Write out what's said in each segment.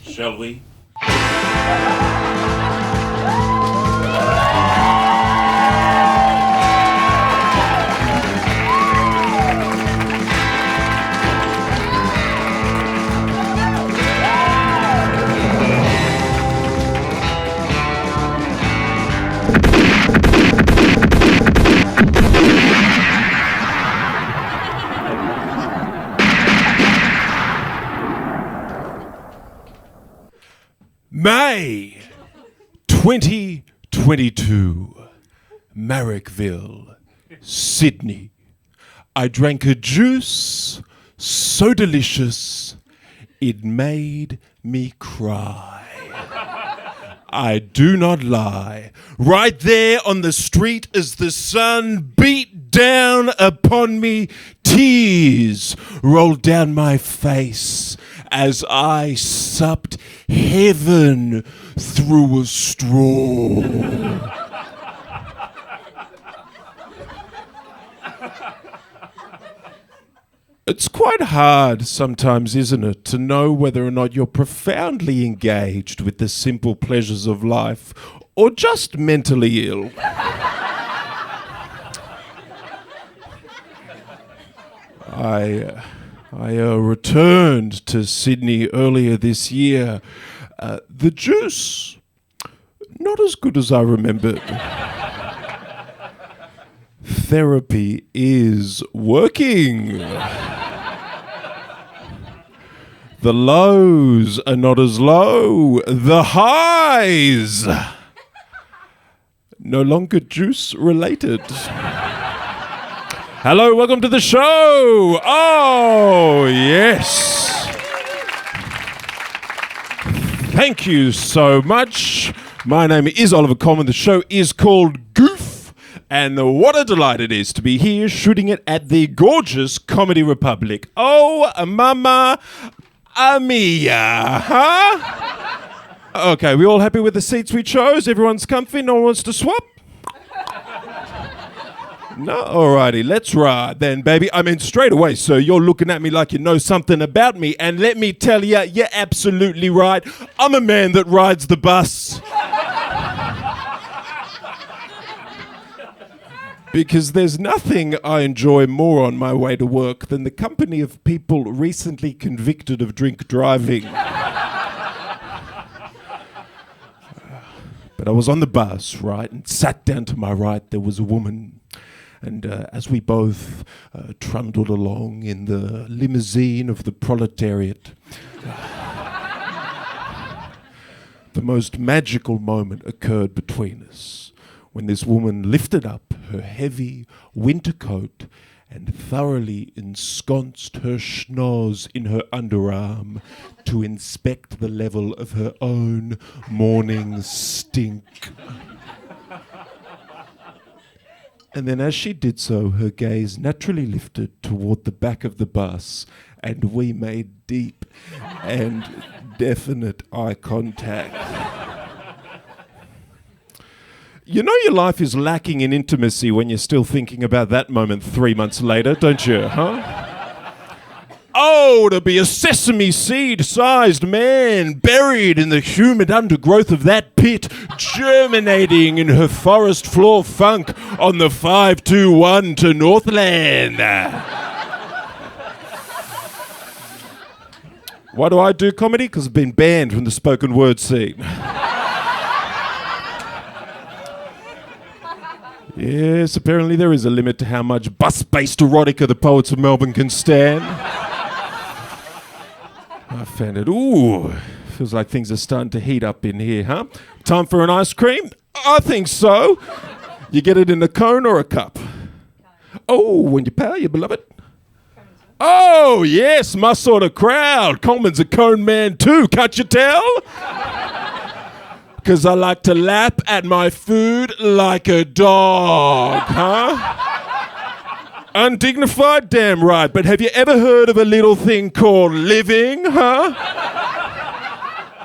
Shall we? May 2022, Marrickville, Sydney. I drank a juice so delicious it made me cry. I do not lie. Right there on the street as the sun beat down upon me, tears rolled down my face as I supped heaven through a straw. It's quite hard sometimes, isn't it, to know whether or not you're profoundly engaged with the simple pleasures of life or just mentally ill. I returned to Sydney earlier this year. The juice, not as good as I remembered. Therapy is working. The lows are not as low. The highs, no longer juice related. Hello, welcome to the show. Oh, yes. Thank you so much. My name is Oliver Coleman. The show is called Goof. And what a delight it is to be here shooting it at the gorgeous Comedy Republic. Oh, Mamma Mia, huh? Okay, we all happy with the seats we chose? Everyone's comfy? No one wants to swap? No? Alrighty, let's ride then, baby. I mean, straight away, sir, you're looking at me like you know something about me. And let me tell you, you're absolutely right. I'm a man that rides the bus. Because there's nothing I enjoy more on my way to work than the company of people recently convicted of drink driving. But I was on the bus, right, and sat down to my right, there was a woman. And as we both trundled along in the limousine of the proletariat, the most magical moment occurred between us. When this woman lifted up her heavy winter coat and thoroughly ensconced her schnoz in her underarm to inspect the level of her own morning stink. And then as she did so, her gaze naturally lifted toward the back of the bus, and we made deep and definite eye contact. You know your life is lacking in intimacy when you're still thinking about that moment 3 months later, don't you, huh? Oh, to be a sesame seed-sized man buried in the humid undergrowth of that pit, germinating in her forest floor funk on the 521 to Northland. Why do I do comedy? Because I've been banned from the spoken word scene. Yes, apparently there is a limit to how much bus-based erotica the poets of Melbourne can stand. I found it, feels like things are starting to heat up in here, huh? Time for an ice cream? I think so. You get it in a cone or a cup? Oh, when you power your beloved? Oh, yes, my sort of crowd. Coleman's a cone man too, can't you tell? Because I like to lap at my food like a dog, huh? Undignified? Damn right. But have you ever heard of a little thing called living, huh?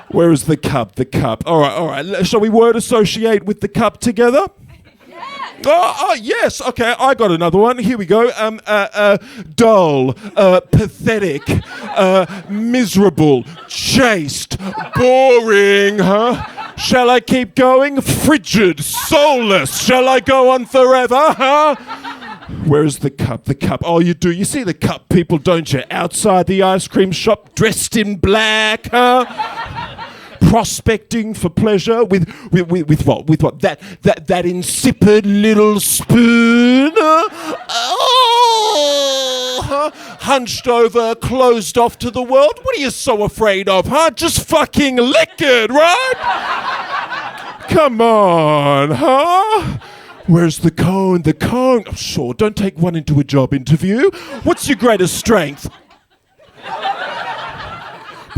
Where is the cup? The cup. All right. Shall we word associate with the cup together? Oh, yes. Okay, I got another one. Here we go. Dull, pathetic, miserable, chaste, boring, huh? Shall I keep going? Frigid, soulless. Shall I go on forever, huh? Where's the cup? The cup. Oh, you do. You see the cup people, don't you? Outside the ice cream shop, dressed in black, huh? Prospecting for pleasure with what? With what? That insipid little spoon? Oh, hunched over, closed off to the world. What are you so afraid of, huh? Just fucking lick it, right? Come on, huh? Where's the cone? The cone. Oh, sure, don't take one into a job interview. What's your greatest strength?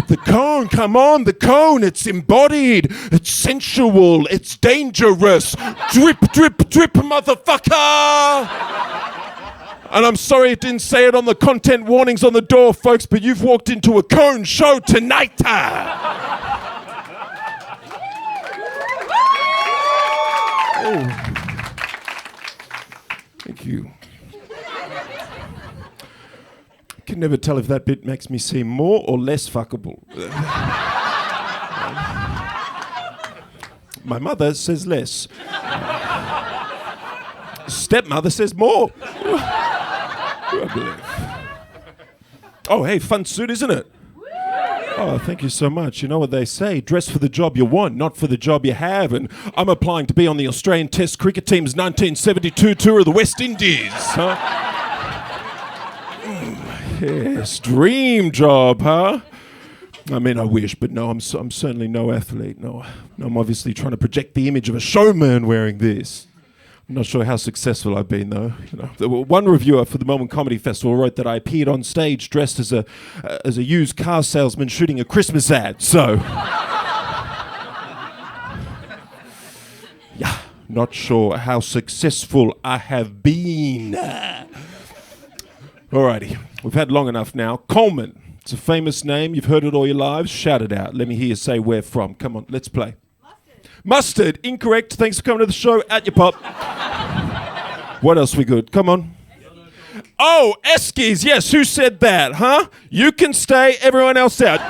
The cone, come on, the cone, it's embodied, it's sensual, it's dangerous. Drip, drip, drip, motherfucker! And I'm sorry it didn't say it on the content warnings on the door, folks, but you've walked into a cone show tonight. Oh. Thank you. I can never tell if that bit makes me seem more or less fuckable. My mother says less. Stepmother says more. I believe. Oh, hey, fun suit, isn't it? Oh, thank you so much. You know what they say, dress for the job you want, not for the job you have. And I'm applying to be on the Australian Test cricket team's 1972 tour of the West Indies. Huh? Yes, dream job, huh? I mean, I wish, but no, I'm certainly no athlete. No, I'm obviously trying to project the image of a showman wearing this. I'm not sure how successful I've been, though. One reviewer for the Melbourne Comedy Festival wrote that I appeared on stage dressed as a used car salesman shooting a Christmas ad. So, yeah, not sure how successful I have been. Alrighty, we've had long enough now. Coleman, it's a famous name. You've heard it all your lives. Shout it out. Let me hear you say where from. Come on, let's play. Mustard, incorrect. Thanks for coming to the show. At your pop. What else we good? Come on. Oh, Eskies. Yes, who said that, huh? You can stay, everyone else out.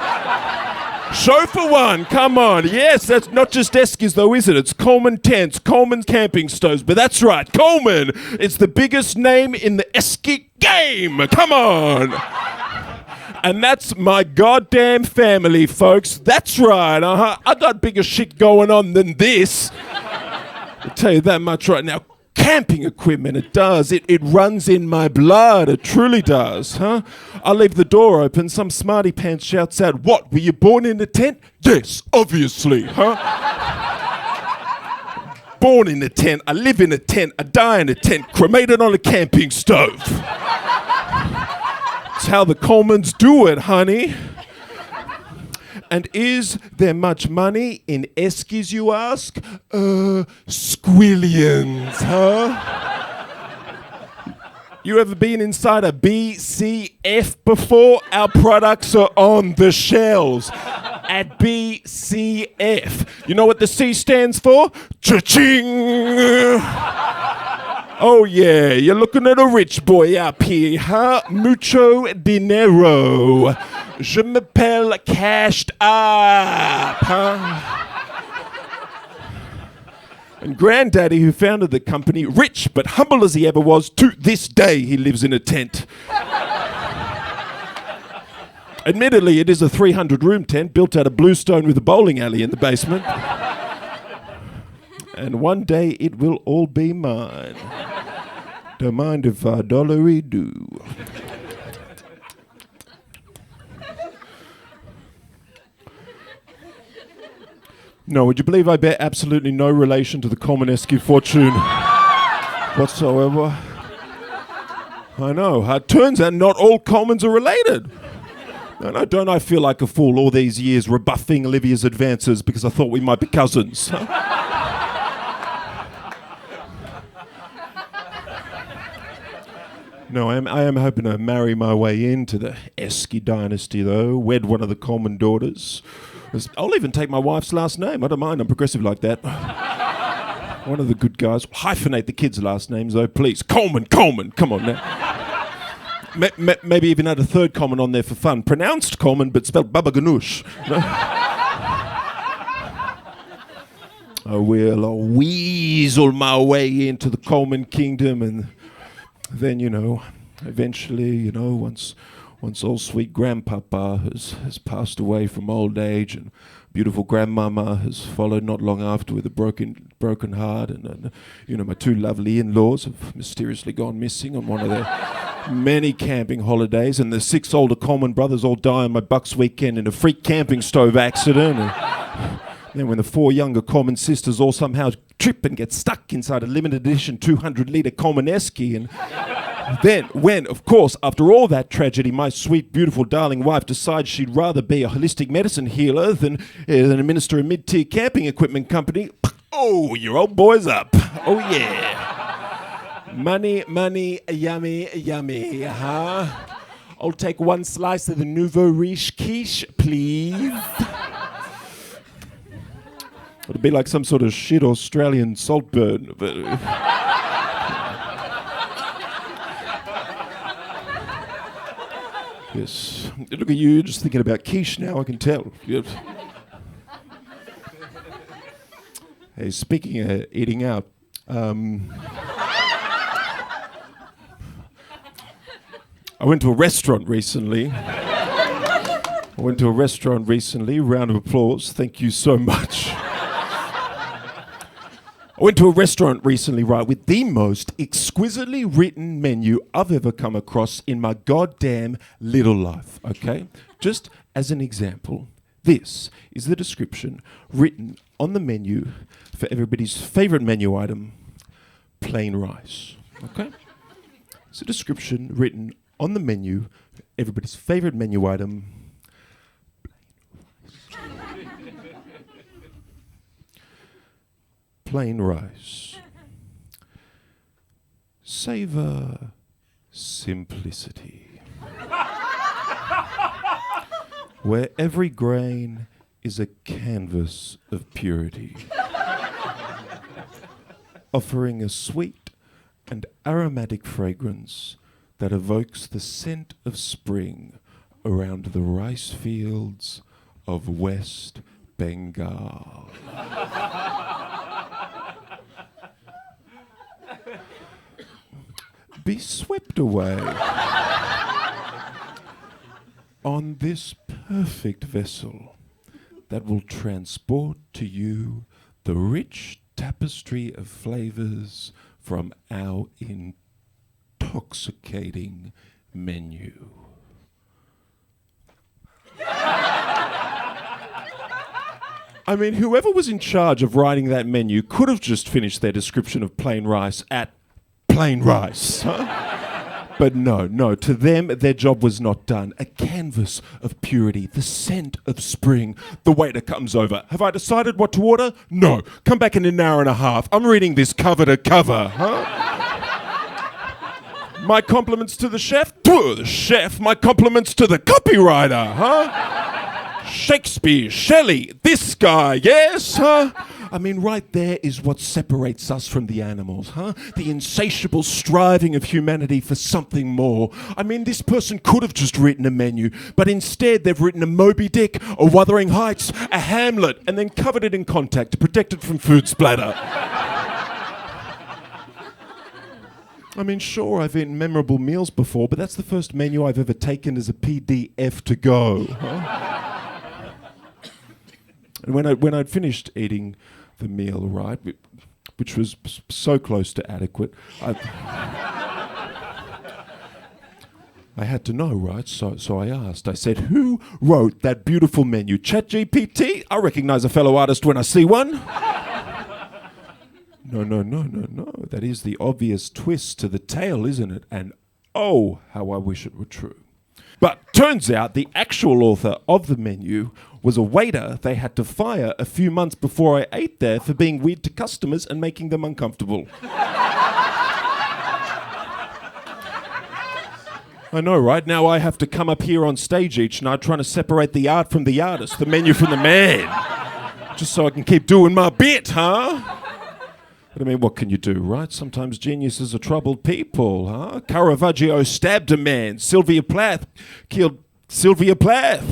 Show for one. Come on. Yes, that's not just Eskies though, is it? It's Coleman Tents, Coleman Camping Stoves. But that's right, Coleman. It's the biggest name in the Esky game. Come on. And that's my goddamn family, folks. That's right, I got bigger shit going on than this. I'll tell you that much right now. Camping equipment, it does. It runs in my blood. It truly does, huh? I leave the door open. Some smarty pants shouts out, "What, were you born in a tent?" "Yes, obviously, huh?" Born in a tent. I live in a tent. I die in a tent. Cremated on a camping stove. It's how the Colemans do it, honey. And is there much money in Eskies, you ask? Squillions, huh? You ever been inside a BCF before? Our products are on the shelves at BCF. You know what the C stands for? Cha-ching! Oh yeah, you're looking at a rich boy up here, huh? Mucho dinero. Je m'appelle cashed up, huh? And Granddaddy, who founded the company, rich but humble as he ever was, to this day he lives in a tent. Admittedly, it is a 300-room tent built out of bluestone with a bowling alley in the basement. And one day it will all be mine. Don't mind if I dollary do. No, would you believe I bear absolutely no relation to the Coleman-esque fortune whatsoever? I know. It turns out not all Colemans are related. No, don't I feel like a fool all these years rebuffing Olivia's advances because I thought we might be cousins? No, I am hoping to marry my way into the Esky dynasty, though. Wed one of the Coleman daughters. I'll even take my wife's last name. I don't mind. I'm progressive like that. One of the good guys. Hyphenate the kids' last names, though, please. Coleman. Come on now. Maybe even add a third Coleman on there for fun. Pronounced Coleman, but spelled Baba Ganoush. I will. I'll weasel my way into the Coleman kingdom, and then, eventually, once old sweet grandpapa has passed away from old age, and beautiful grandmama has followed not long after with a broken heart, and my two lovely in-laws have mysteriously gone missing on one of their many camping holidays, and the 6 older Coleman brothers all die on my Bucks weekend in a freak camping stove accident. And then when the 4 younger Coleman sisters all somehow trip and get stuck inside a limited edition 200-litre Coleman Esky, and then when, of course, after all that tragedy, my sweet, beautiful, darling wife decides she'd rather be a holistic medicine healer than administer a mid-tier camping equipment company, oh, your old boy's up. Oh, yeah. Money, yummy, huh? I'll take 1 slice of the nouveau riche quiche, please. It'd be like some sort of shit Australian saltburn. Yes. Look at you, you're just thinking about quiche now, I can tell. Hey, speaking of eating out, I went to a restaurant recently. Round of applause, thank you so much. I went to a restaurant recently, right, with the most exquisitely written menu I've ever come across in my goddamn little life, okay? Just as an example, this is the description written on the menu for everybody's favourite menu item, plain rice, okay? It's a description written on the menu for everybody's favourite menu item, plain rice. Savor simplicity. Where every grain is a canvas of purity. Offering a sweet and aromatic fragrance that evokes the scent of spring around the rice fields of West Bengal. Be swept away on this perfect vessel that will transport to you the rich tapestry of flavors from our intoxicating menu. I mean, whoever was in charge of writing that menu could have just finished their description of plain rice at plain rice. Huh? But no, to them, their job was not done. A canvas of purity, the scent of spring. The waiter comes over. Have I decided what to order? No. Come back in an hour and a half. I'm reading this cover to cover, huh? My compliments to the chef? The chef. My compliments to the copywriter, huh? Shakespeare, Shelley, this guy, yes, huh? I mean, right there is what separates us from the animals, huh? The insatiable striving of humanity for something more. I mean, this person could have just written a menu, but instead they've written a Moby Dick, a Wuthering Heights, a Hamlet, and then covered it in contact to protect it from food splatter. I mean, sure, I've eaten memorable meals before, but that's the first menu I've ever taken as a PDF to go, huh? And when I'd finished eating the meal, right, which was so close to adequate, I had to know, right? So I asked. I said, "Who wrote that beautiful menu? ChatGPT? I recognize a fellow artist when I see one." No. That is the obvious twist to the tale, isn't it? And oh, how I wish it were true. But turns out the actual author of the menu was a waiter they had to fire a few months before I ate there for being weird to customers and making them uncomfortable. I know, right? Now I have to come up here on stage each night trying to separate the art from the artist, the menu from the man. Just so I can keep doing my bit, huh? But I mean, what can you do, right? Sometimes geniuses are troubled people, huh? Caravaggio stabbed a man. Sylvia Plath killed Sylvia Plath.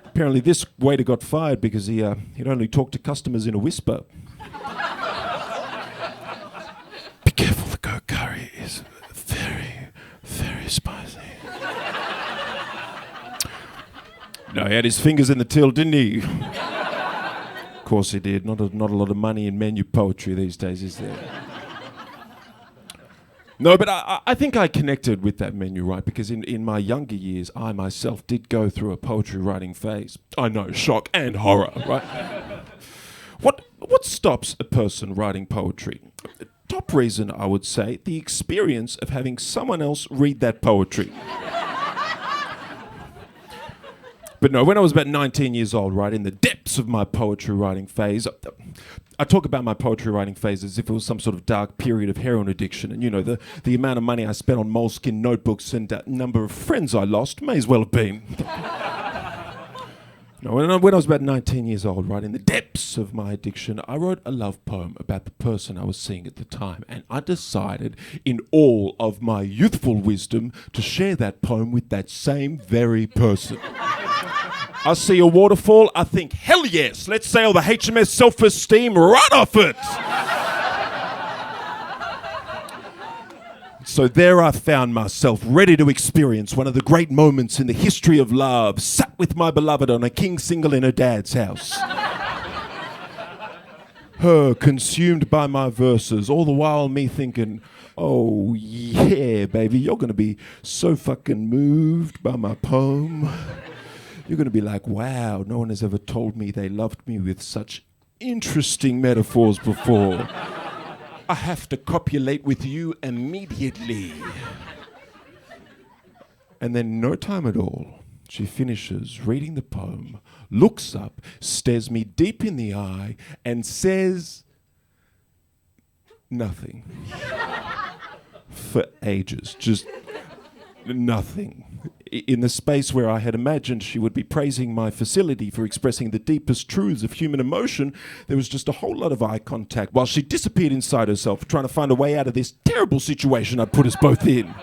Apparently this waiter got fired because he'd only talk to customers in a whisper. Be careful, the goat curry is very, very spicy. No, he had his fingers in the till, didn't he? Of course he did. Not a lot of money in menu poetry these days, is there? No, but I think I connected with that menu, right? Because in my younger years, I myself did go through a poetry writing phase. I know, shock and horror, right? What stops a person writing poetry? Top reason, I would say, the experience of having someone else read that poetry. But no, when I was about 19 years old, right, in the depths of my poetry writing phase, I talk about my poetry writing phase as if it was some sort of dark period of heroin addiction. And, you know, the amount of money I spent on moleskin notebooks and number of friends I lost may as well have been. No, when I was about 19 years old, right, in the depths of my addiction, I wrote a love poem about the person I was seeing at the time. And I decided, in all of my youthful wisdom, to share that poem with that same very person. I see a waterfall, I think, hell yes, let's sail the HMS Self-Esteem right off it. So there I found myself ready to experience one of the great moments in the history of love, sat with my beloved on a king single in her dad's house. Her consumed by my verses, all the while me thinking, oh yeah, baby, you're going to be so fucking moved by my poem. You're going to be like, wow, no one has ever told me they loved me with such interesting metaphors before. I have to copulate with you immediately. And then no time at all, she finishes reading the poem, looks up, stares me deep in the eye, and says nothing. For ages, just nothing. In the space where I had imagined she would be praising my facility for expressing the deepest truths of human emotion, there was just a whole lot of eye contact while she disappeared inside herself, trying to find a way out of this terrible situation I'd put us both in.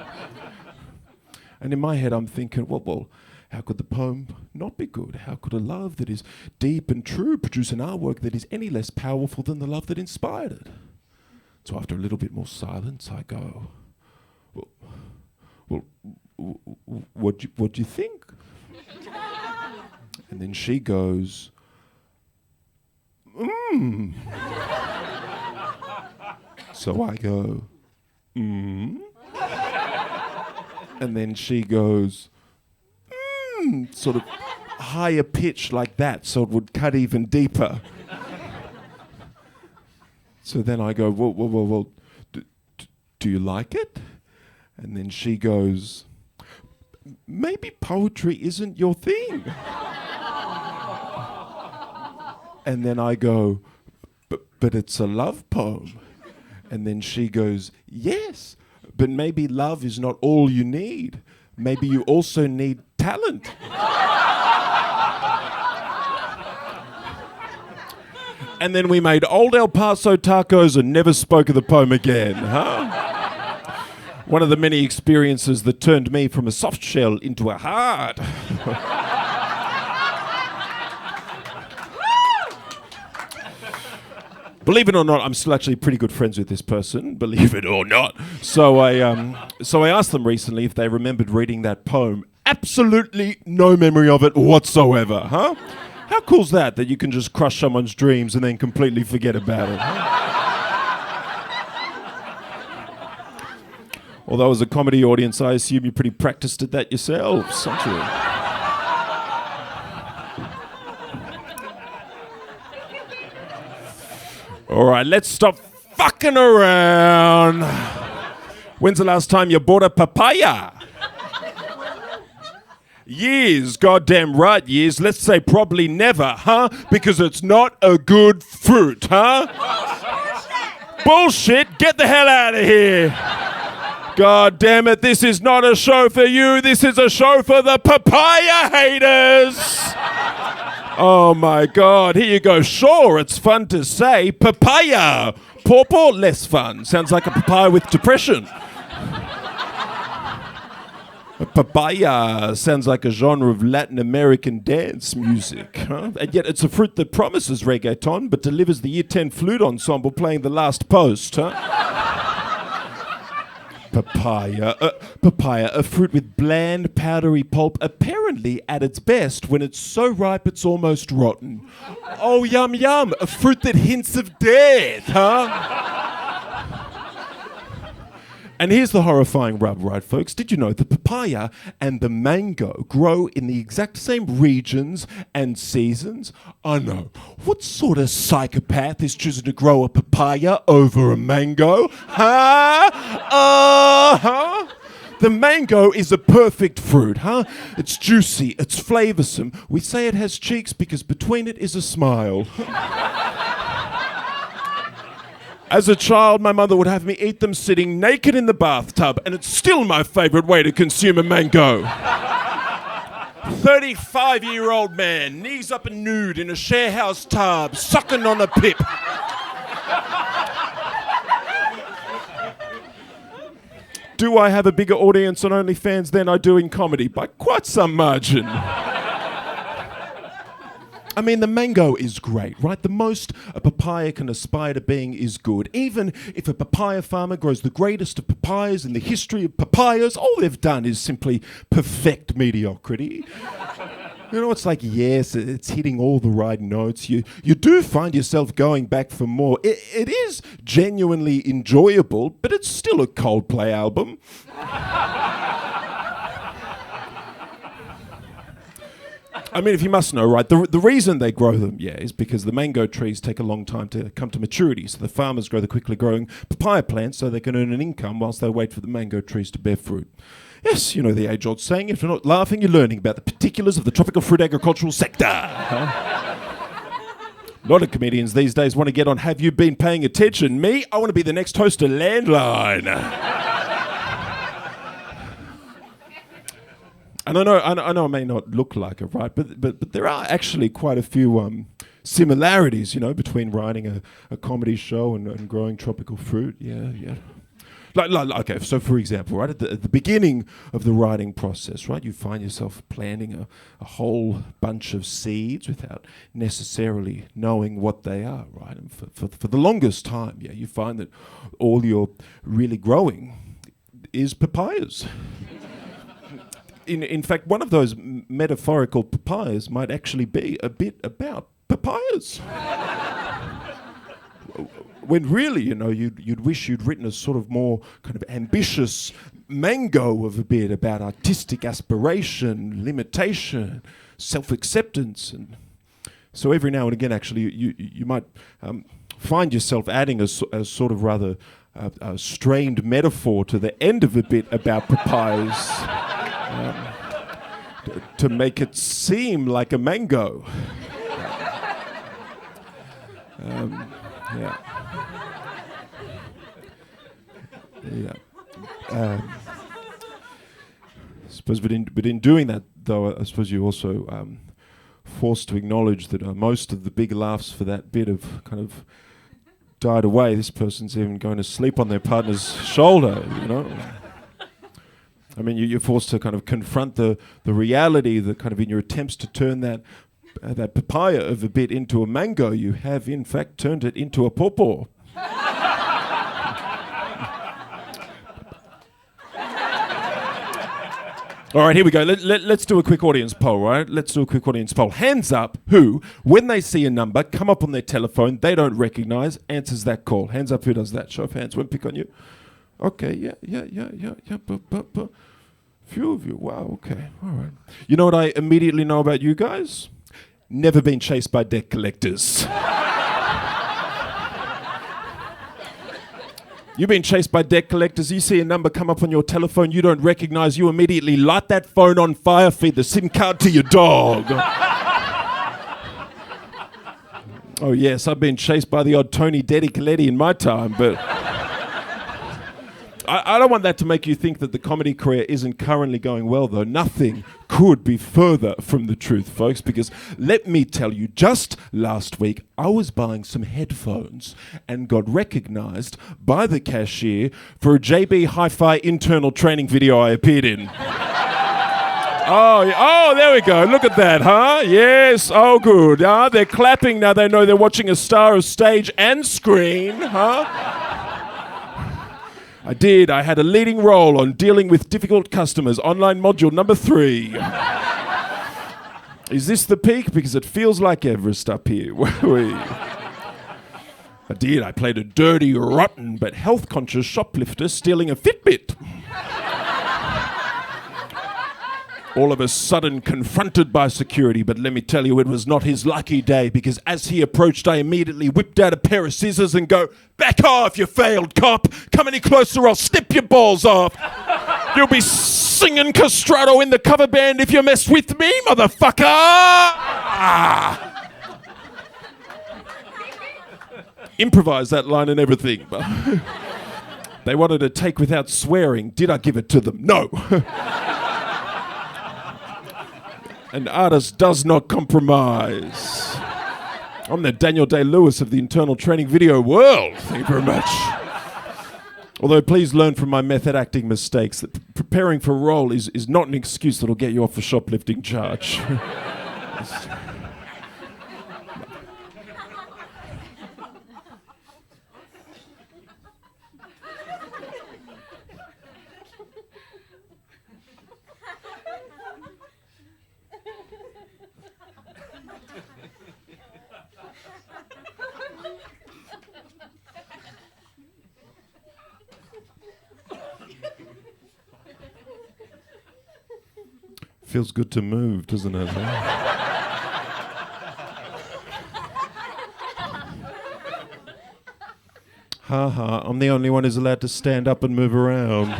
And in my head, I'm thinking, well, how could the poem not be good? How could a love that is deep and true produce an artwork that is any less powerful than the love that inspired it? So after a little bit more silence, I go, well, what do you think? And then she goes, So I go, And then she goes, sort of higher pitch like that, so it would cut even deeper. So then I go, well, do you like it? And then she goes, maybe poetry isn't your thing. And then I go, but it's a love poem. And then she goes, yes, but maybe love is not all you need. Maybe you also need talent. And then we made Old El Paso tacos and never spoke of the poem again, huh? One of the many experiences that turned me from a soft shell into a hard. Believe it or not, I'm still actually pretty good friends with this person, believe it or not. So I asked them recently if they remembered reading that poem. Absolutely no memory of it whatsoever, huh? How cool's that you can just crush someone's dreams and then completely forget about it, huh? Although as a comedy audience, I assume you're pretty practiced at that yourselves, aren't you? All right, let's stop fucking around. When's the last time you bought a papaya? Years, goddamn right, years. Let's say probably never, huh? Because it's not a good fruit, huh? Bullshit! Get the hell out of here! God damn it, this is not a show for you. This is a show for the papaya haters. Oh my God, here you go. Sure, it's fun to say papaya. Pawpaw, less fun. Sounds like a papaya with depression. A papaya sounds like a genre of Latin American dance music, huh? And yet it's a fruit that promises reggaeton but delivers the Year 10 flute ensemble playing the last post, huh? Papaya, a fruit with bland, powdery pulp, apparently at its best when it's so ripe it's almost rotten. Oh, yum, yum, a fruit that hints of death, huh? And here's the horrifying rub, right, folks? Did you know the papaya and the mango grow in the exact same regions and seasons? I know. What sort of psychopath is choosing to grow a papaya over a mango? Huh? Uh-huh. The mango is a perfect fruit, huh? It's juicy, it's flavoursome. We say it has cheeks because between it is a smile. As a child, my mother would have me eat them sitting naked in the bathtub, and it's still my favourite way to consume a mango. 35-year-old man, knees up and nude in a share house tub, sucking on a pip. Do I have a bigger audience on OnlyFans than I do in comedy? By quite some margin. I mean, the mango is great, right? The most a papaya can aspire to being is good. Even if a papaya farmer grows the greatest of papayas in the history of papayas, all they've done is simply perfect mediocrity. You know, it's like, yes, it's hitting all the right notes. You do find yourself going back for more. It is genuinely enjoyable, but it's still a Coldplay album. I mean, if you must know, right, the reason they grow them, is because the mango trees take a long time to come to maturity. So the farmers grow the quickly growing papaya plants so they can earn an income whilst they wait for the mango trees to bear fruit. Yes, you know the age-old saying, if you're not laughing, you're learning about the particulars of the tropical fruit agricultural sector. Huh? A lot of comedians these days want to get on Have You Been Paying Attention? Me, I want to be the next host of Landline. And I know it may not look like it, right? But there are actually quite a few similarities, you know, between writing a comedy show and growing tropical fruit. Yeah. Like, okay, so for example, right, at the beginning of the writing process, right, you find yourself planting a whole bunch of seeds without necessarily knowing what they are, right? And for the longest time, you find that all you're really growing is papayas. In fact, one of those metaphorical papayas might actually be a bit about papayas. When really, you know, you'd wish you'd written a sort of more kind of ambitious mango of a bit about artistic aspiration, limitation, self-acceptance. And so every now and again, actually, you might find yourself adding a sort of rather strained metaphor to the end of a bit about papayas. To make it seem like a mango. I suppose, but in doing that, though, I suppose you're also forced to acknowledge that most of the big laughs for that bit have kind of died away. This person's even going to sleep on their partner's shoulder, you know. I mean, you're forced to kind of confront the reality that kind of in your attempts to turn that papaya of a bit into a mango, you have in fact turned it into a pawpaw. All right, here we go. Let's do a quick audience poll, right? Let's do a quick audience poll. Hands up who, when they see a number come up on their telephone they don't recognise, answers that call. Hands up who does that. Show of hands. Won't pick on you. Okay, yeah. Few of you. Wow, okay. All right. You know what I immediately know about you guys? Never been chased by debt collectors. You've been chased by debt collectors. You see a number come up on your telephone you don't recognize. You immediately light that phone on fire, feed the SIM card to your dog. Oh yes, I've been chased by the odd Tony Deddy Coletti in my time, but I don't want that to make you think that the comedy career isn't currently going well, though. Nothing could be further from the truth, folks, because let me tell you, just last week, I was buying some headphones and got recognized by the cashier for a JB Hi-Fi internal training video I appeared in. Oh, there we go. Look at that, huh? Yes, oh, good. They're clapping now. They know they're watching a star of stage and screen, huh? I did. I had a leading role on Dealing with Difficult Customers, online module number 3. Is this the peak? Because it feels like Everest up here. I did. I played a dirty, rotten, but health-conscious shoplifter stealing a Fitbit. All of a sudden confronted by security, but let me tell you, it was not his lucky day, because as he approached, I immediately whipped out a pair of scissors and go, "Back off, you failed cop! Come any closer, I'll snip your balls off! You'll be singing castrato in the cover band if you mess with me, motherfucker!" Improvise that line and everything. They wanted a take without swearing. Did I give it to them? No. An artist does not compromise. I'm the Daniel Day-Lewis of the internal training video world. Thank you very much. Although please learn from my method acting mistakes that preparing for a role is not an excuse that'll get you off a shoplifting charge. Feels good to move, doesn't it? Ha ha, I'm the only one who's allowed to stand up and move around.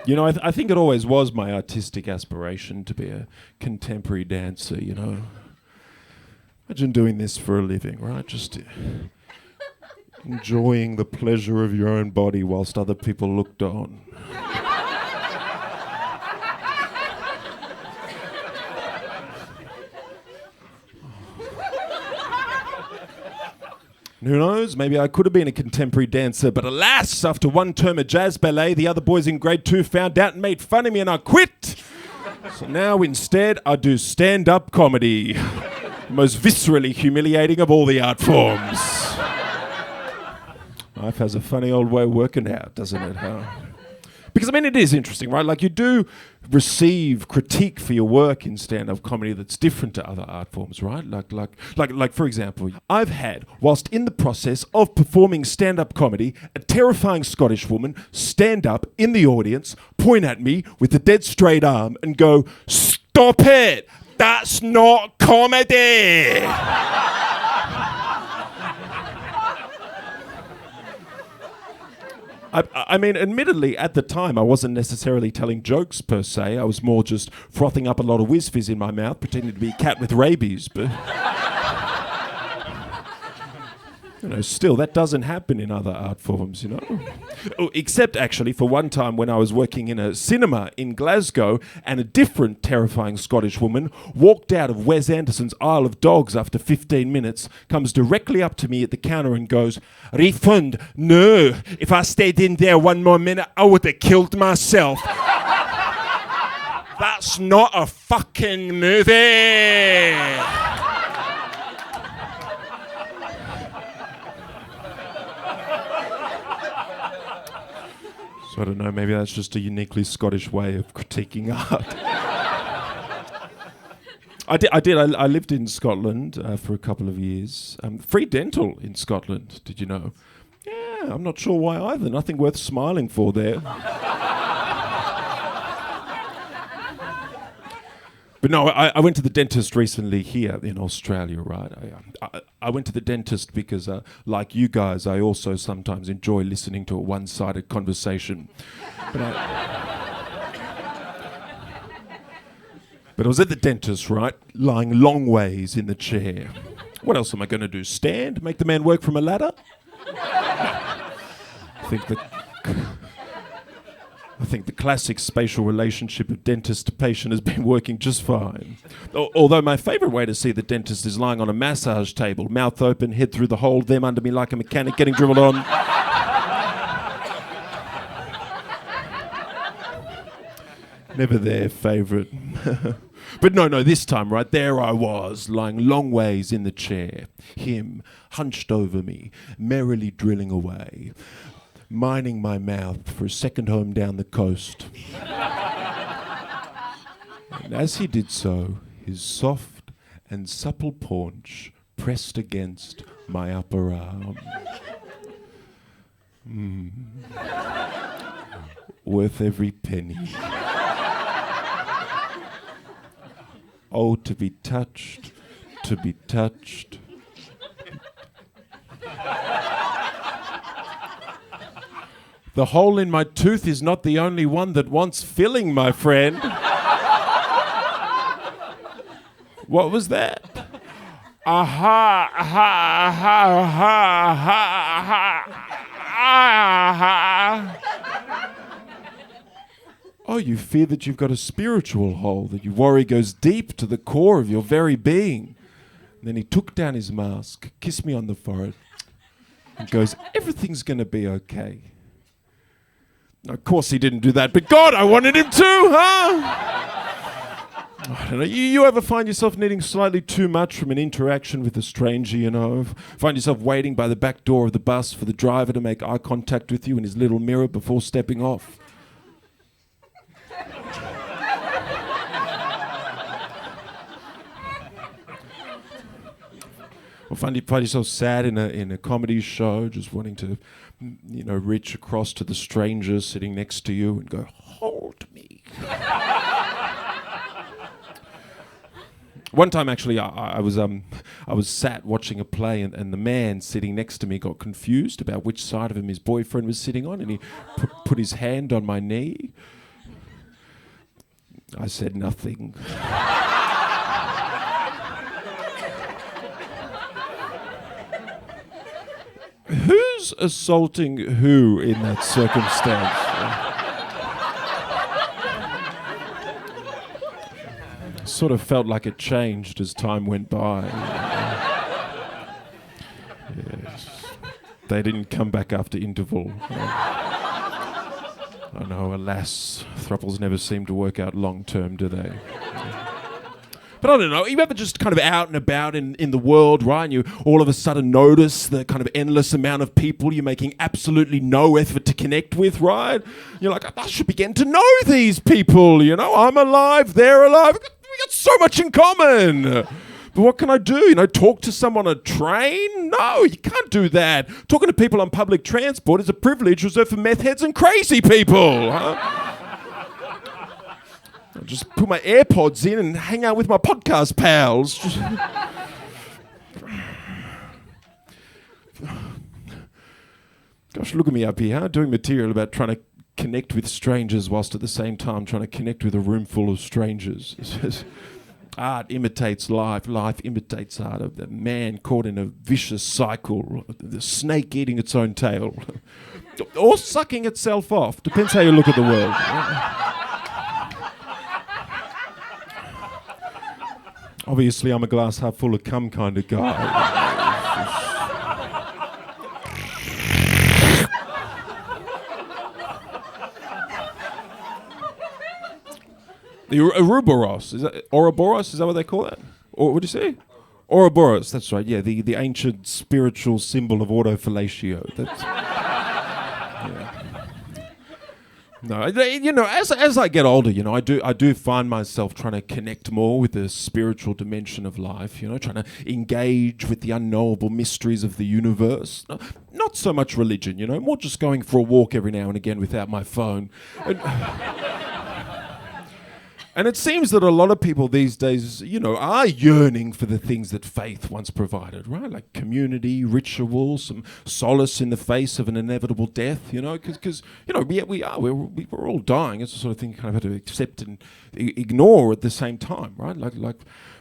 You know, I think it always was my artistic aspiration to be a contemporary dancer, you know. Imagine doing this for a living, right? Just enjoying the pleasure of your own body whilst other people looked on. Who knows? Maybe I could have been a contemporary dancer, but alas, after one term of jazz ballet, the other boys in grade 2 found out and made fun of me and I quit. So now instead, I do stand-up comedy. The most viscerally humiliating of all the art forms. Life has a funny old way of working out, doesn't it, huh? Because, I mean, it is interesting, right? Like, you do receive critique for your work in stand-up comedy that's different to other art forms, right? Like, for example, I've had, whilst in the process of performing stand-up comedy, a terrifying Scottish woman stand up in the audience, point at me with a dead straight arm and go, "Stop it! That's not comedy!" I mean, admittedly, at the time, I wasn't necessarily telling jokes per se. I was more just frothing up a lot of whiz fizz in my mouth, pretending to be a cat with rabies. But, you know, still, that doesn't happen in other art forms, you know. Oh, except, actually, for one time when I was working in a cinema in Glasgow and a different terrifying Scottish woman walked out of Wes Anderson's Isle of Dogs after 15 minutes, comes directly up to me at the counter and goes, "Refund? No. If I stayed in there one more minute, I would have killed myself." That's not a fucking movie. So I don't know, maybe that's just a uniquely Scottish way of critiquing art. I lived in Scotland for a couple of years. Free dental in Scotland, did you know? Yeah, Yeah, I'm not sure why either. Nothing worth smiling for there. But no, I went to the dentist recently here in Australia, right? I went to the dentist because, like you guys, I also sometimes enjoy listening to a one-sided conversation. But I was at the dentist, right, lying long ways in the chair. What else am I going to do? Stand? Make the man work from a ladder? I think the classic spatial relationship of dentist to patient has been working just fine. Although my favourite way to see the dentist is lying on a massage table, mouth open, head through the hole, them under me like a mechanic getting dribbled on. Never their favourite. But no, this time, right, there I was, lying long ways in the chair, him hunched over me, merrily drilling away, mining my mouth for a second home down the coast. And as he did so, his soft and supple paunch pressed against my upper arm. Worth every penny. Oh, to be touched, to be touched. The hole in my tooth is not the only one that wants filling, my friend. What was that? Aha, aha, aha, aha, aha, aha. Oh, you fear that you've got a spiritual hole, that you worry goes deep to the core of your very being. And then he took down his mask, kissed me on the forehead, and goes, everything's going to be okay. Of course he didn't do that, but God, I wanted him to, huh? I don't know, you ever find yourself needing slightly too much from an interaction with a stranger, you know? Find yourself waiting by the back door of the bus for the driver to make eye contact with you in his little mirror before stepping off? Or find yourself sad in a comedy show, just wanting to, you know, reach across to the stranger sitting next to you and go, hold me. One time, actually, I was sat watching a play, and the man sitting next to me got confused about which side of him his boyfriend was sitting on, and he put his hand on my knee. I said nothing. Who's assaulting who in that circumstance? Sort of felt like it changed as time went by. Yes. They didn't come back after interval. I know, alas, thruples never seem to work out long term, do they? But I don't know, you ever just kind of out and about in the world, right? And you all of a sudden notice the kind of endless amount of people you're making absolutely no effort to connect with, right? You're like, I should begin to know these people, you know? I'm alive, they're alive. We got so much in common. But what can I do? You know, talk to someone on a train? No, you can't do that. Talking to people on public transport is a privilege reserved for meth heads and crazy people, huh? I'll just put my AirPods in and hang out with my podcast pals. Gosh, look at me up here, huh? Doing material about trying to connect with strangers whilst at the same time trying to connect with a room full of strangers. Art imitates life, life imitates art. Of the man caught in a vicious cycle, the snake eating its own tail, or sucking itself off. Depends how you look at the world. Obviously, I'm a glass half full of cum kind of guy. The Ouroboros, is that Ouroboros? Is that what they call it? Or what do you say? Ouroboros, that's right. Yeah, the ancient spiritual symbol of autofellatio. That's, yeah. No, as I get older, I do find myself trying to connect more with the spiritual dimension of life. Trying to engage with the unknowable mysteries of the universe. Not so much religion, more just going for a walk every now and again without my phone. And it seems that a lot of people these days, are yearning for the things that faith once provided, right? Like community, ritual, some solace in the face of an inevitable death, because we're all dying. It's the sort of thing you kind of have to accept and ignore at the same time, right?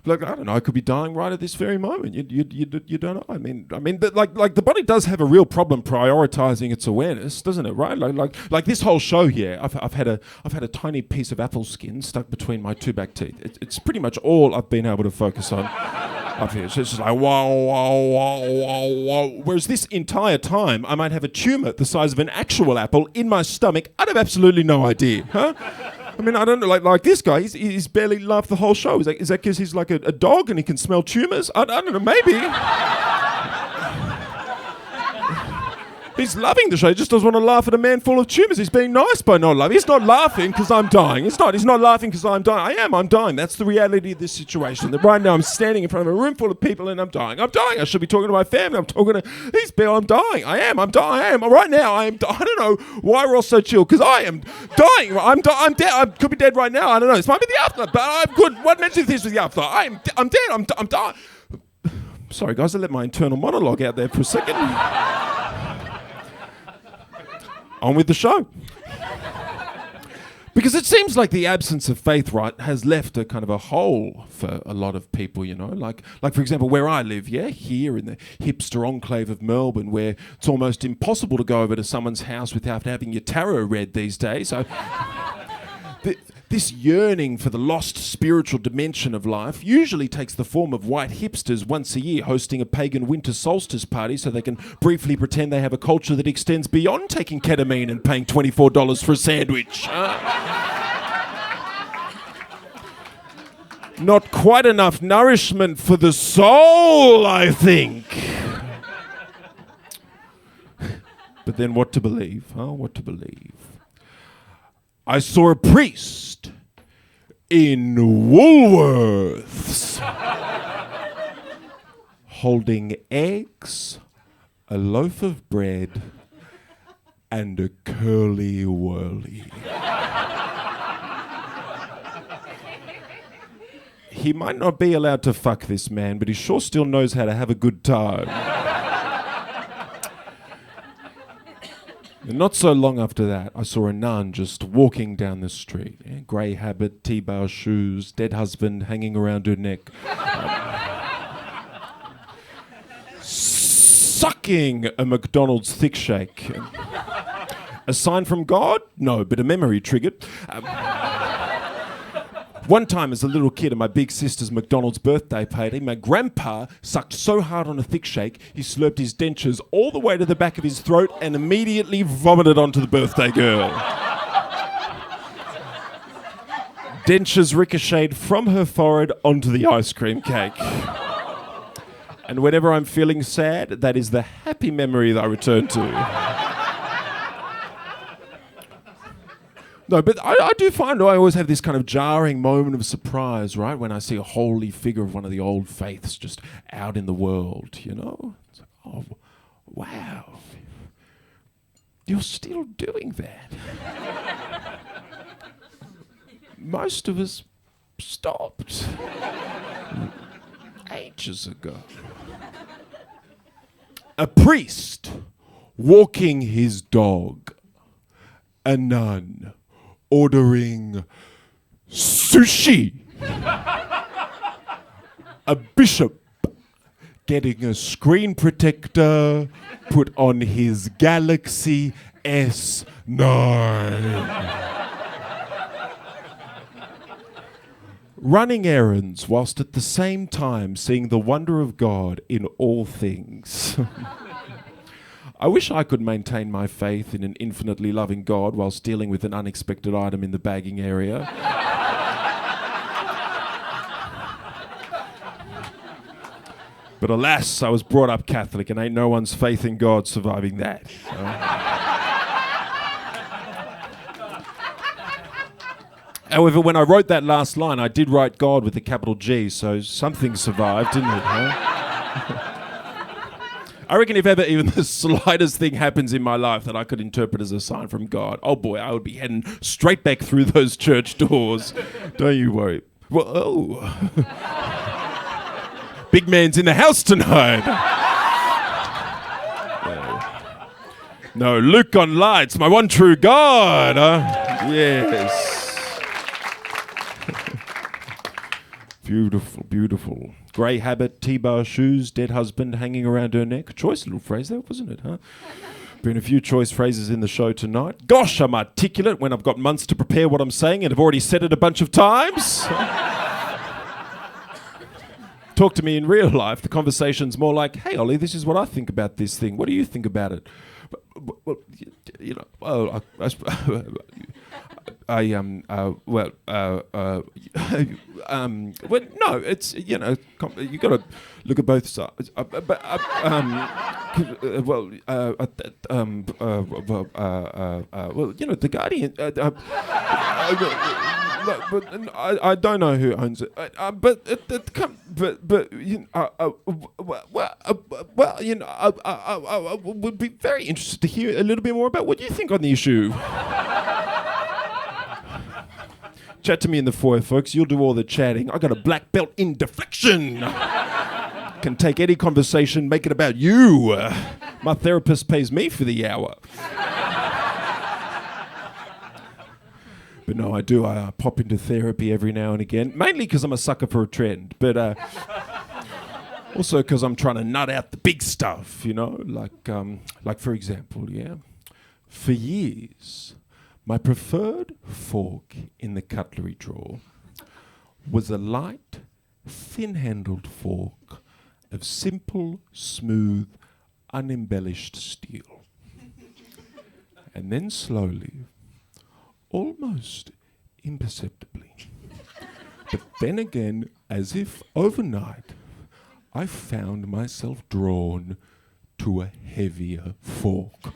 Like I don't know, I could be dying right at this very moment. You don't know. I mean, like the body does have a real problem prioritizing its awareness, doesn't it? Right? Like this whole show here, I've had a tiny piece of apple skin stuck between my two back teeth. It's pretty much all I've been able to focus on up here. So it's just like wow, wow, wow, wow, wow. Whereas this entire time, I might have a tumor the size of an actual apple in my stomach. I'd have absolutely no idea, huh? I mean, I don't know, like this guy, he's barely laughed the whole show. Is that because he's like a dog and he can smell tumours? I don't know, maybe. He's loving the show. He just doesn't want to laugh at a man full of tumours. He's being nice by not laughing. He's not laughing because I'm dying. He's not laughing because I'm dying. I'm dying. That's the reality of this situation. That right now I'm standing in front of a room full of people and I'm dying. I should be talking to my family. I'm talking to these people. I'm dying. I'm dying. Right now I don't know why we're all so chill, because I am dying. I'm dead. I could be dead right now. I don't know. This might be the afterlife, but I'm good. What mention of this was the afterlife? I'm dead. I'm dying. Sorry guys, I let my internal monologue out there for a second. On with the show. Because it seems like the absence of faith, right, has left a kind of a hole for a lot of people, Like for example, where I live, here in the hipster enclave of Melbourne, where it's almost impossible to go over to someone's house without having your tarot read these days. So this yearning for the lost spiritual dimension of life usually takes the form of white hipsters once a year hosting a pagan winter solstice party so they can briefly pretend they have a culture that extends beyond taking ketamine and paying $24 for a sandwich. Not quite enough nourishment for the soul, I think. But then what to believe? What to believe? I saw a priest in Woolworths holding eggs, a loaf of bread, and a curly whirly. He might not be allowed to fuck this man, but he sure still knows how to have a good time. And not so long after that, I saw a nun just walking down the street. Grey habit, T-bar shoes, dead husband hanging around her neck. Sucking a McDonald's thick shake. A sign from God? No, but a memory triggered. One time as a little kid at my big sister's McDonald's birthday party, my grandpa sucked so hard on a thick shake, he slurped his dentures all the way to the back of his throat and immediately vomited onto the birthday girl. Dentures ricocheted from her forehead onto the ice cream cake. And whenever I'm feeling sad, that is the happy memory that I return to. No, but I do find I always have this kind of jarring moment of surprise, right, when I see a holy figure of one of the old faiths just out in the world, It's like, oh, wow. You're still doing that. Most of us stopped ages ago. A priest walking his dog. A nun ordering sushi. A bishop getting a screen protector put on his Galaxy S9. Running errands whilst at the same time seeing the wonder of God in all things. I wish I could maintain my faith in an infinitely loving God whilst dealing with an unexpected item in the bagging area. But alas, I was brought up Catholic and ain't no one's faith in God surviving that. So. However, when I wrote that last line, I did write God with a capital G, so something survived, didn't it? Huh? I reckon if ever even the slightest thing happens in my life that I could interpret as a sign from God, oh boy, I would be heading straight back through those church doors. Don't you worry. Well, oh. Big man's in the house tonight. No, Luke on lights, my one true God. Yes. Beautiful, beautiful. Grey habit, T-bar shoes, dead husband hanging around her neck. Choice little phrase there, wasn't it, huh? Been a few choice phrases in the show tonight. Gosh, I'm articulate when I've got months to prepare what I'm saying and have already said it a bunch of times. Talk to me in real life. The conversation's more like, hey, Ollie, this is what I think about this thing. What do you think about it? Well, you know, well, no, it's, you know, you got to look at both sides. Well, you know, the Guardian. I don't know who owns it, well, you know, I would be very interested to hear a little bit more about what you think on the issue. Chat to me in the foyer, folks. You'll do all the chatting. I got a black belt in deflection. Can take any conversation, make it about you. My therapist pays me for the hour. But no, I do. I pop into therapy every now and again, mainly because I'm a sucker for a trend, but also because I'm trying to nut out the big stuff, you know, like for example, yeah, for years, my preferred fork in the cutlery drawer was a light, thin-handled fork of simple, smooth, unembellished steel. And then slowly, almost imperceptibly, but then again, as if overnight, I found myself drawn to a heavier fork.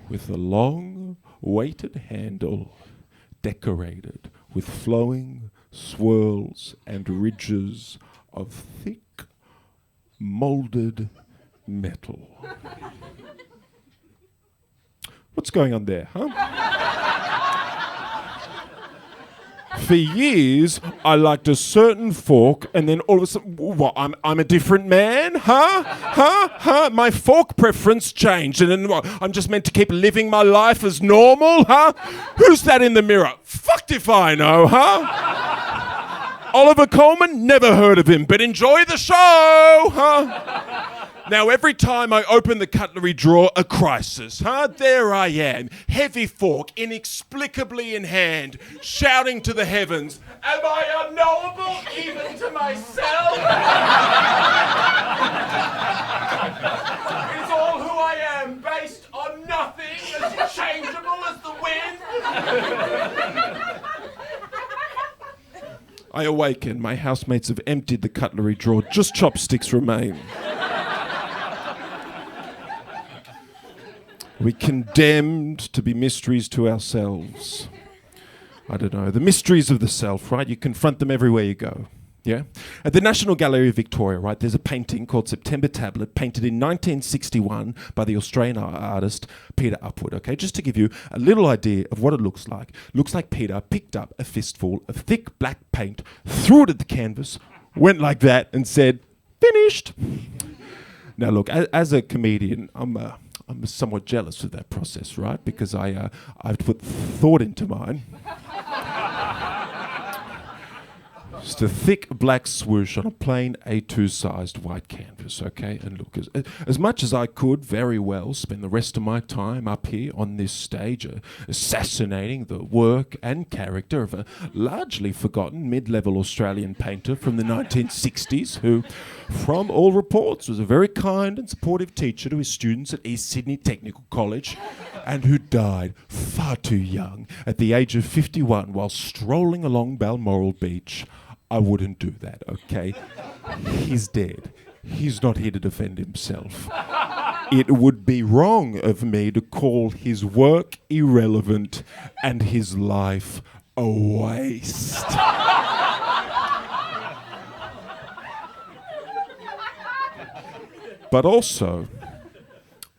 With a long, weighted handle decorated with flowing swirls and ridges of thick, moulded metal. What's going on there, huh? For years, I liked a certain fork, and then all of a sudden, what, I'm a different man? Huh? My fork preference changed, and then what, I'm just meant to keep living my life as normal, huh? Who's that in the mirror? Fucked if I know, huh? Oliver Coleman? Never heard of him, but enjoy the show, huh? Now, every time I open the cutlery drawer, a crisis, huh? There I am, heavy fork, inexplicably in hand, shouting to the heavens, am I unknowable even to myself? Is all who I am based on nothing, as changeable as the wind? I awaken, my housemates have emptied the cutlery drawer, just chopsticks remain. We're condemned to be mysteries to ourselves. I don't know, the mysteries of the self, right? You confront them everywhere you go, yeah? At the National Gallery of Victoria, right, there's a painting called September Tablet, painted in 1961 by the Australian artist Peter Upward, okay? Just to give you a little idea of what it looks like. Looks like Peter picked up a fistful of thick black paint, threw it at the canvas, went like that and said, finished. Now look, as a comedian, I'm somewhat jealous of that process, right? Because I've put thought into mine. Just a thick black swoosh on a plain A2-sized white canvas, okay? And look, as much as I could very well spend the rest of my time up here on this stage assassinating the work and character of a largely forgotten mid-level Australian painter from the 1960s who, from all reports, was a very kind and supportive teacher to his students at East Sydney Technical College and who died far too young at the age of 51 while strolling along Balmoral Beach. I wouldn't do that, okay? He's dead. He's not here to defend himself. It would be wrong of me to call his work irrelevant and his life a waste. But also,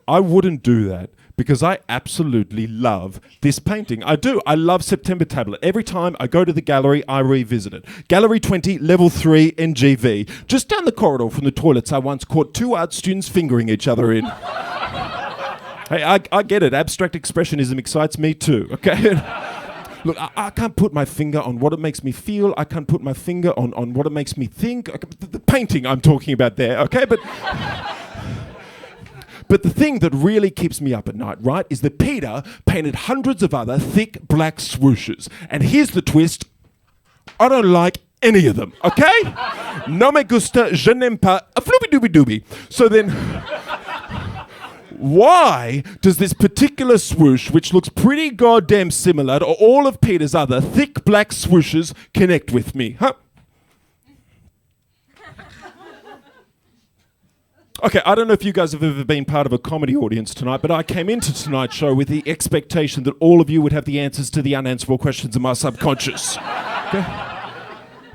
I wouldn't do that because I absolutely love this painting. I do. I love September Tablet. Every time I go to the gallery, I revisit it. Gallery 20, Level 3, NGV. Just down the corridor from the toilets I once caught 2 art students fingering each other in. Hey, I get it. Abstract expressionism excites me too, okay? Look, I can't put my finger on what it makes me feel. I can't put my finger on what it makes me think. The painting I'm talking about there, okay? But the thing that really keeps me up at night, right, is that Peter painted hundreds of other thick black swooshes. And here's the twist. I don't like any of them, okay? No me gusta, je n'aime pas, a floopy-dooby-dooby. So then, why does this particular swoosh, which looks pretty goddamn similar to all of Peter's other thick black swooshes, connect with me, huh? Okay, I don't know if you guys have ever been part of a comedy audience tonight, but I came into tonight's show with the expectation that all of you would have the answers to the unanswerable questions of my subconscious. Okay?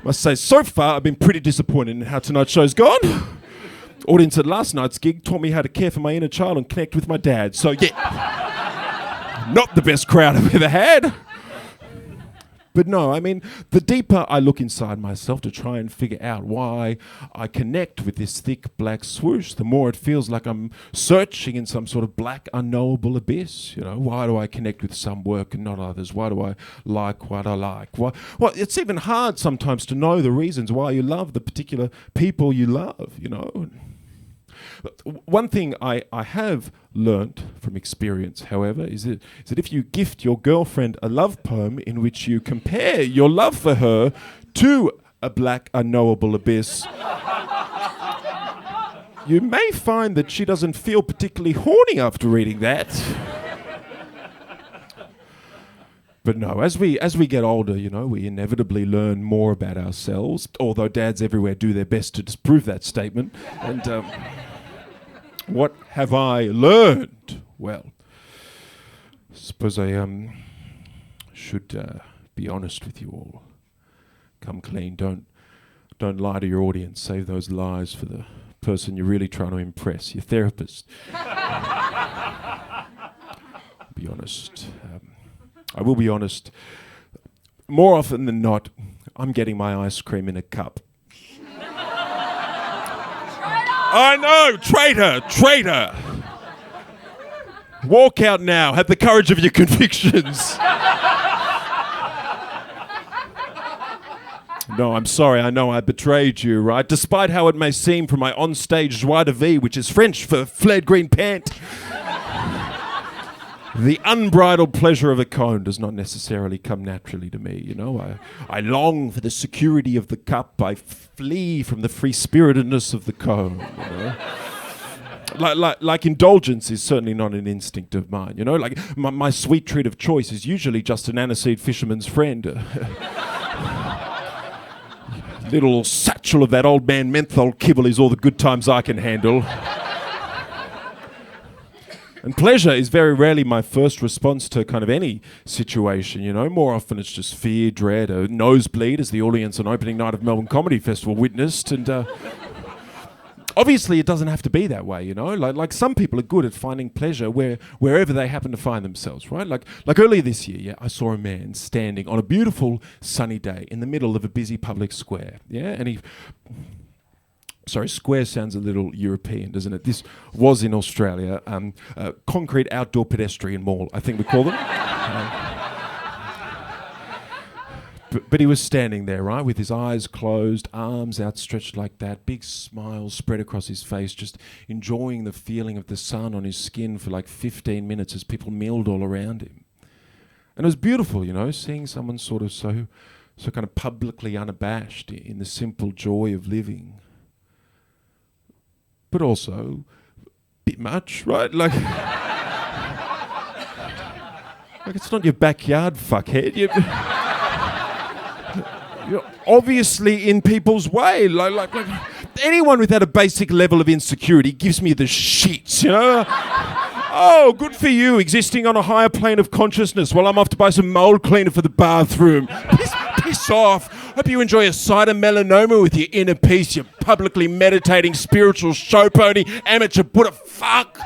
Must say, so far, I've been pretty disappointed in how tonight's show's gone. Audience at last night's gig taught me how to care for my inner child and connect with my dad. So, yeah, not the best crowd I've ever had. But no, I mean, the deeper I look inside myself to try and figure out why I connect with this thick black swoosh, the more it feels like I'm searching in some sort of black unknowable abyss. You know, why do I connect with some work and not others? Why do I like what I like? Well, it's even hard sometimes to know the reasons why you love the particular people you love, you know. One thing I have learnt from experience, however, is that if you gift your girlfriend a love poem in which you compare your love for her to a black unknowable abyss, you may find that she doesn't feel particularly horny after reading that. But no, as we get older, you know, we inevitably learn more about ourselves, although dads everywhere do their best to disprove that statement. And what have I learned? Well, I suppose I should be honest with you all. Come clean. Don't lie to your audience. Save those lies for the person you're really trying to impress, your therapist. Be honest. I will be honest. More often than not, I'm getting my ice cream in a cup. I know, traitor. Walk out now. Have the courage of your convictions. No, I'm sorry. I know I betrayed you, right? Despite how it may seem from my onstage joie de vivre, which is French for flared green pant. The unbridled pleasure of a cone does not necessarily come naturally to me, you know. I long for the security of the cup. I flee from the free-spiritedness of the cone, you know. Like indulgence is certainly not an instinct of mine, you know. Like my sweet treat of choice is usually just an aniseed fisherman's friend. Little satchel of that old man menthol kibble is all the good times I can handle. And pleasure is very rarely my first response to kind of any situation, you know. More often it's just fear, dread, a nosebleed, as the audience on opening night of Melbourne Comedy Festival witnessed. And obviously it doesn't have to be that way, you know. Like some people are good at finding pleasure wherever they happen to find themselves, right? Like earlier this year, yeah, I saw a man standing on a beautiful sunny day in the middle of a busy public square, yeah, and he... Sorry, square sounds a little European, doesn't it? This was in Australia. Concrete outdoor pedestrian mall, I think we call them. But he was standing there, right, with his eyes closed, arms outstretched like that, big smile spread across his face, just enjoying the feeling of the sun on his skin for like 15 minutes as people milled all around him. And it was beautiful, you know, seeing someone sort of so kind of publicly unabashed in the simple joy of living. But also a bit much, right? Like it's not your backyard, fuckhead. You're obviously in people's way. Like anyone without a basic level of insecurity gives me the shits, you know? Oh, good for you, existing on a higher plane of consciousness while I'm off to buy some mold cleaner for the bathroom. Piss off. Hope you enjoy a side of melanoma with your inner peace, you publicly meditating spiritual show pony, amateur Buddha fuck.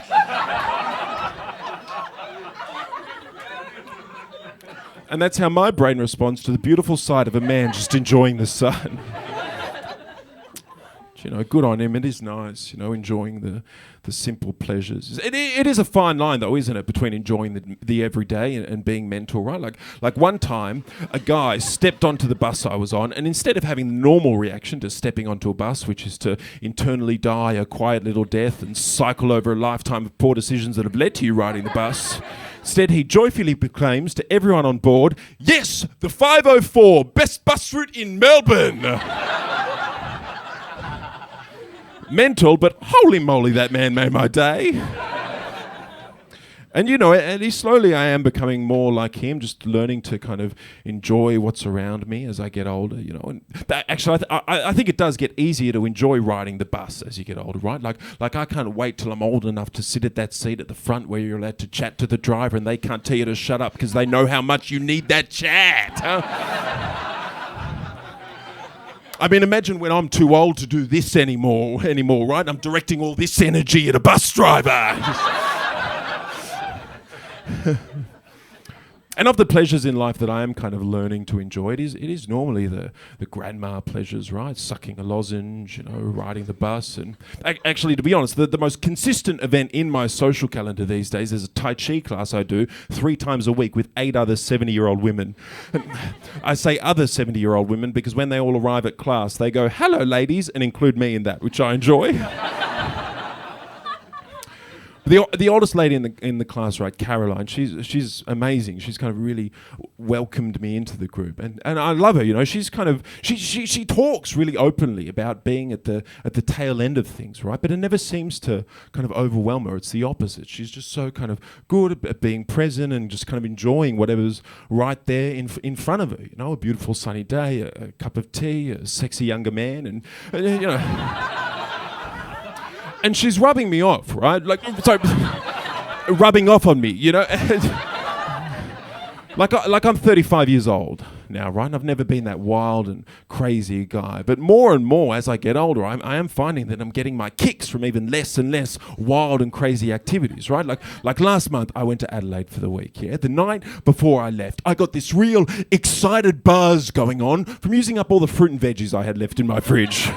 And that's how my brain responds to the beautiful sight of a man just enjoying the sun. You know, good on him. It is nice, you know, enjoying the simple pleasures. It is a fine line, though, isn't it, between enjoying the everyday and being mental, right? Like one time, a guy stepped onto the bus I was on, and instead of having the normal reaction to stepping onto a bus, which is to internally die a quiet little death and cycle over a lifetime of poor decisions that have led to you riding the bus, instead he joyfully proclaims to everyone on board, "Yes, the 504, best bus route in Melbourne." Mental, but holy moly, that man made my day. And you know, at least slowly I am becoming more like him, just learning to kind of enjoy what's around me as I get older, you know. And actually, I think it does get easier to enjoy riding the bus as you get older, right? Like I can't wait till I'm old enough to sit at that seat at the front where you're allowed to chat to the driver and they can't tell you to shut up because they know how much you need that chat. Huh? I mean, imagine when I'm too old to do this anymore, right? I'm directing all this energy at a bus driver. And of the pleasures in life that I am kind of learning to enjoy, it is normally the grandma pleasures, right? Sucking a lozenge, you know, riding the bus. And actually, to be honest, the most consistent event in my social calendar these days is a Tai Chi class I do 3 times a week with 8 other 70-year-old women. I say other 70-year-old women because when they all arrive at class, they go, "Hello, ladies," and include me in that, which I enjoy. The oldest lady in the class, right, Caroline, she's amazing. She's kind of really welcomed me into the group, and I love her. You know, she's kind of she talks really openly about being at the tail end of things, right? But it never seems to kind of overwhelm her. It's the opposite. She's just so kind of good at being present and just kind of enjoying whatever's right there in front of her. You know, a beautiful sunny day, a cup of tea, a sexy younger man, and you know. And she's rubbing me off, right? Rubbing off on me, you know? like I'm 35 years old now, right? And I've never been that wild and crazy guy. But more and more as I get older, I am finding that I'm getting my kicks from even less and less wild and crazy activities, right? Like last month, I went to Adelaide for the week, yeah? The night before I left, I got this real excited buzz going on from using up all the fruit and veggies I had left in my fridge.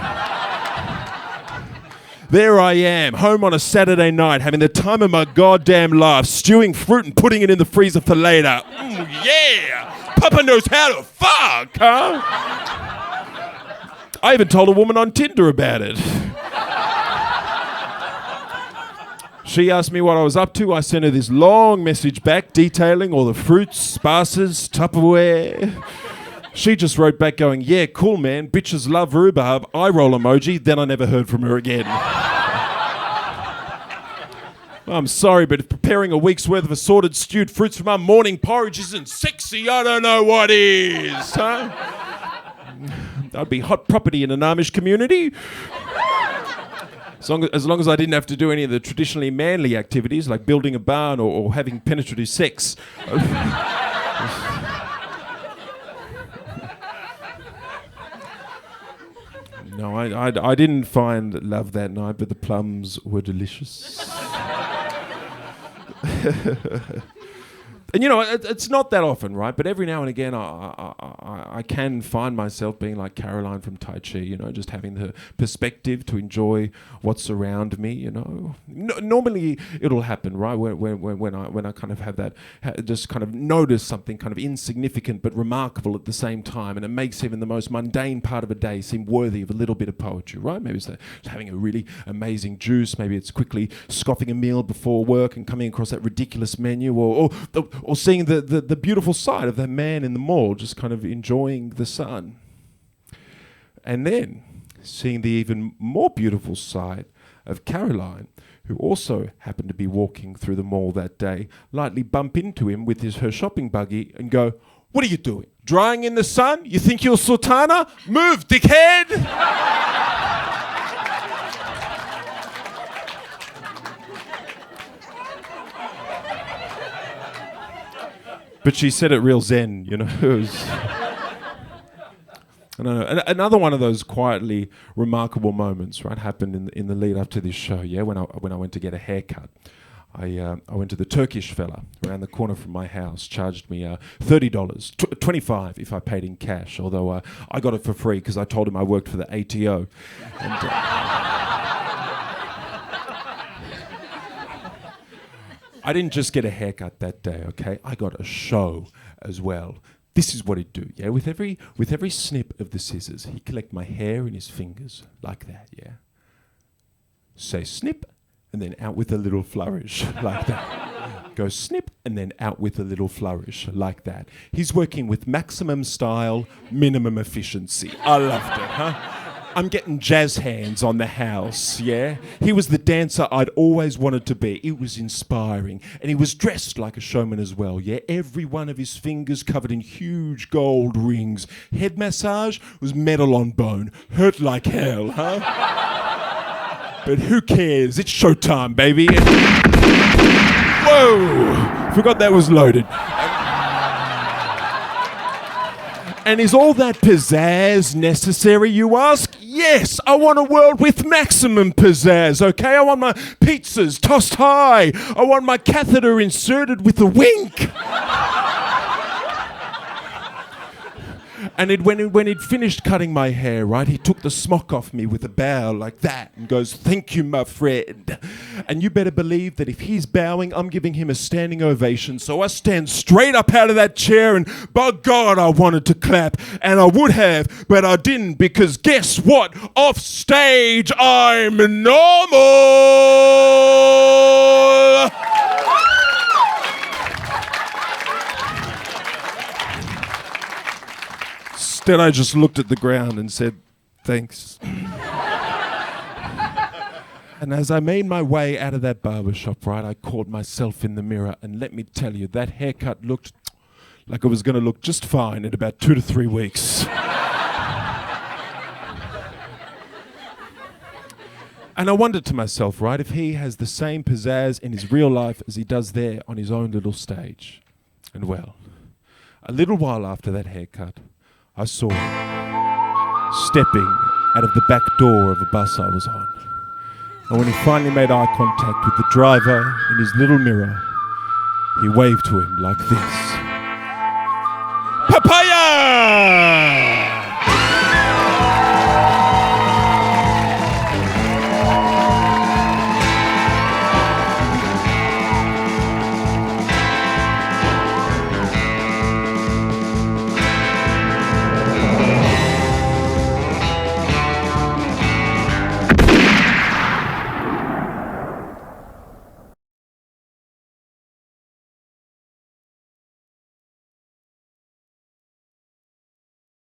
There I am, home on a Saturday night, having the time of my goddamn life, stewing fruit and putting it in the freezer for later. Yeah! Papa knows how to fuck, huh? I even told a woman on Tinder about it. She asked me what I was up to. I sent her this long message back detailing all the fruits, spices, Tupperware. She just wrote back going, "Yeah, cool, man. Bitches love rhubarb." Eye roll emoji. Then I never heard from her again. I'm sorry, but if preparing a week's worth of assorted stewed fruits from our morning porridge isn't sexy, I don't know what is, huh? That'd be hot property in an Amish community. As long as I didn't have to do any of the traditionally manly activities like building a barn or having penetrative sex. No, I didn't find love that night, but the plums were delicious. And you know, it's not that often, right? But every now and again, I can find myself being like Caroline from Tai Chi, you know, just having the perspective to enjoy what's around me, you know. Normally, it'll happen, right? When I kind of have that, just kind of notice something kind of insignificant but remarkable at the same time, and it makes even the most mundane part of a day seem worthy of a little bit of poetry, right? Maybe it's having a really amazing juice. Maybe it's quickly scoffing a meal before work and coming across that ridiculous menu, or seeing the beautiful sight of that man in the mall just kind of enjoying the sun. And then seeing the even more beautiful sight of Caroline, who also happened to be walking through the mall that day, lightly bump into him with her shopping buggy and go, "What are you doing? Drying in the sun? You think you're Sultana? Move, dickhead!" But she said it real zen, you know. It was I don't know. Another one of those quietly remarkable moments, right, happened in the lead up to this show. Yeah, when I went to get a haircut, I went to the Turkish fella around the corner from my house. Charged me $30, $25 if I paid in cash. Although I got it for free because I told him I worked for the ATO. And, I didn't just get a haircut that day. Okay, I got a show as well. This is what he'd do, yeah? With every snip of the scissors, he'd collect my hair in his fingers, like that, yeah? Say snip, and then out with a little flourish, like that. Go snip, and then out with a little flourish, like that. He's working with maximum style, minimum efficiency. I loved it, huh? I'm getting jazz hands on the house, yeah? He was the dancer I'd always wanted to be. It was inspiring. And he was dressed like a showman as well, yeah? Every one of his fingers covered in huge gold rings. Head massage was metal on bone. Hurt like hell, huh? But who cares? It's showtime, baby. Whoa! Forgot that was loaded. And is all that pizzazz necessary, you ask? Yes, I want a world with maximum pizzazz, okay? I want my pizzas tossed high. I want my catheter inserted with a wink. And when he'd finished cutting my hair, right, he took the smock off me with a bow like that and goes, "Thank you, my friend." And you better believe that if he's bowing, I'm giving him a standing ovation. So I stand straight up out of that chair and, by God, I wanted to clap. And I would have, but I didn't, because guess what? Off stage, I'm normal. Instead, I just looked at the ground and said, "Thanks." And as I made my way out of that barbershop, right, I caught myself in the mirror, and let me tell you, that haircut looked like it was going to look just fine in about 2 to 3 weeks. And I wondered to myself, right, if he has the same pizzazz in his real life as he does there on his own little stage. And well, a little while after that haircut, I saw him stepping out of the back door of a bus I was on. And when he finally made eye contact with the driver in his little mirror, he waved to him like this.